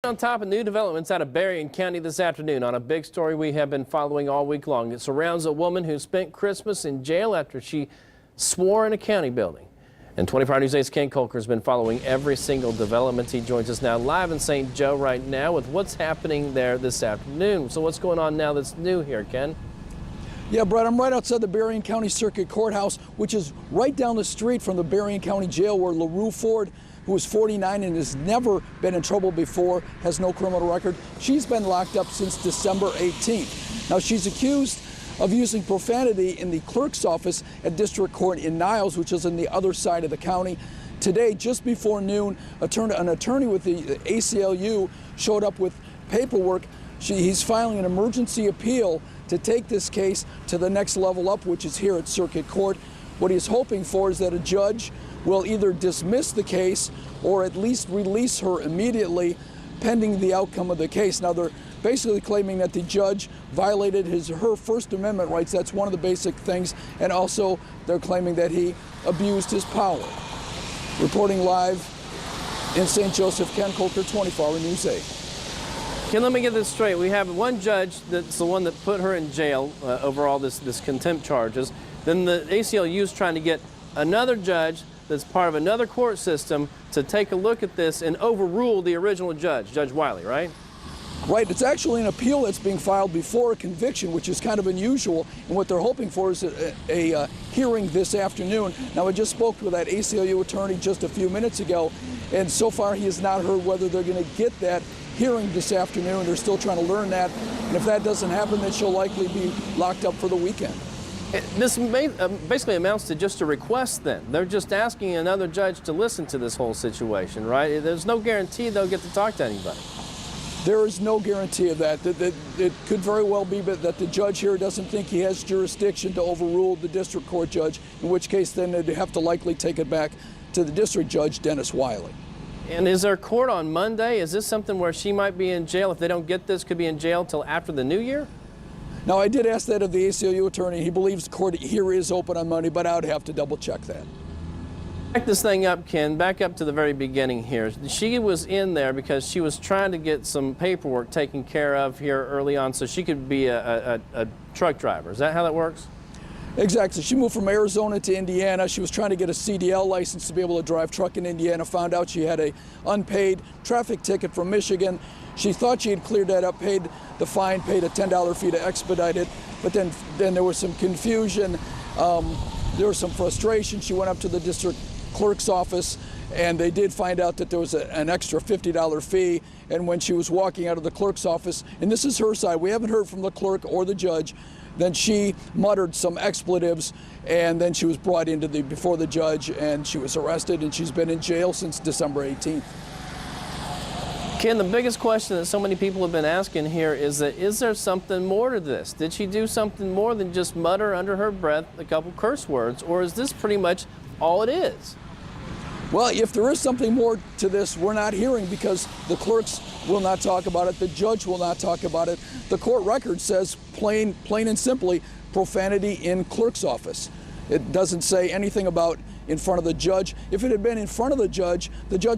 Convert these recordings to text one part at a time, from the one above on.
On top of new developments out of Berrien County this afternoon on a big story we have been following all week long. It surrounds a woman who spent Christmas in jail after she swore in a county building. And 24 Hour News 8's Ken Colker has been following every single development. He joins us now live in St. Joe right now with what's happening there this afternoon. So what's going on now that's new here, Ken? Yeah, Brett, I'm right outside the Berrien County Circuit Courthouse, which is right down the street from the Berrien County Jail, where LaRue Ford, who is 49 and has never been in trouble before, has no criminal record. She's been locked up since December 18th. Now, she's accused of using profanity in the clerk's office at District Court in Niles, which is on the other side of the county. Today, just before noon, an attorney with the ACLU showed up with paperwork. He's filing an emergency appeal to take this case to the next level up, which is here at Circuit Court. What he's hoping for is that a judge will either dismiss the case or at least release her immediately pending the outcome of the case. Now, they're basically claiming that the judge violated her First Amendment rights. That's one of the basic things. And also, they're claiming that he abused his power. Reporting live in St. Joseph, Ken Colker, 24 Hour News 8. Ken, let me get this straight. We have one judge that's the one that put her in jail over all this contempt charges. Then the ACLU is trying to get another judge that's part of another court system to take a look at this and overrule the original judge, Judge Wiley, right? Right. It's actually an appeal that's being filed before a conviction, which is kind of unusual. And what they're hoping for is a hearing this afternoon. Now, I just spoke with that ACLU attorney just a few minutes ago, and so far he has not heard whether they're going to get that hearing this afternoon. They're still trying to learn that. And if that doesn't happen, then she'll likely be locked up for the weekend. This basically amounts to just a request then. They're just asking another judge to listen to this whole situation, right? There's no guarantee they'll get to talk to anybody. There is no guarantee of that. It could very well be that the judge here doesn't think he has jurisdiction to overrule the district court judge, in which case then they'd have to likely take it back to the district judge, Dennis Wiley. And is there court on Monday? Is this something where she might be in jail? If they don't get this, could be in jail till after the new year? Now, I did ask that of the ACLU attorney. He believes the court here is open on Monday, but I would have to double check that. Back this thing up, Ken, back up to the very beginning here. She was in there because she was trying to get some paperwork taken care of here early on so she could be a truck driver. Is that how that works? Exactly. She moved from Arizona to Indiana. She was trying to get a CDL license to be able to drive truck in Indiana, found out she had a unpaid traffic ticket from Michigan. She thought she had cleared that up, paid the fine, paid a $10 fee to expedite it, but then there was some confusion. There was some frustration. She went up to the district clerk's office, and they did find out that there was an extra $50 fee. And when she was walking out of the clerk's office, and this is her side, we haven't heard from the clerk or the judge, then she muttered some expletives, and then she was brought into before the judge, and she was arrested, and she's been in jail since December 18th. Ken, the biggest question that so many people have been asking here is there something more to this? Did she do something more than just mutter under her breath a couple curse words, or is this pretty much all it is? Well, if there is something more to this, we're not hearing, because the clerks will not talk about it, the judge will not talk about it. The court record says plain and simply profanity in clerk's office. It doesn't say anything about in front of the judge. If it had been in front of the judge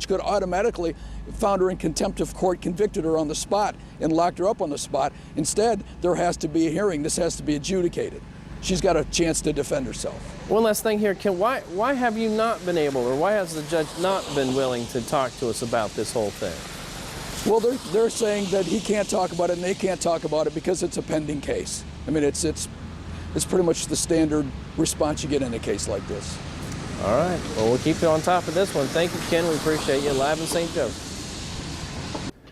could automatically found her in contempt of court, convicted her on the spot, and locked her up on the spot. Instead, there has to be a hearing. This has to be adjudicated. She's got a chance to defend herself. One last thing here, Ken. Why have you not been able, or why has the judge not been willing to talk to us about this whole thing? Well, they're saying that he can't talk about it and they can't talk about it because it's a pending case. I mean, it's pretty much the standard response you get in a case like this. All right. Well, we'll keep you on top of this one. Thank you, Ken. We appreciate you live in St. Joe.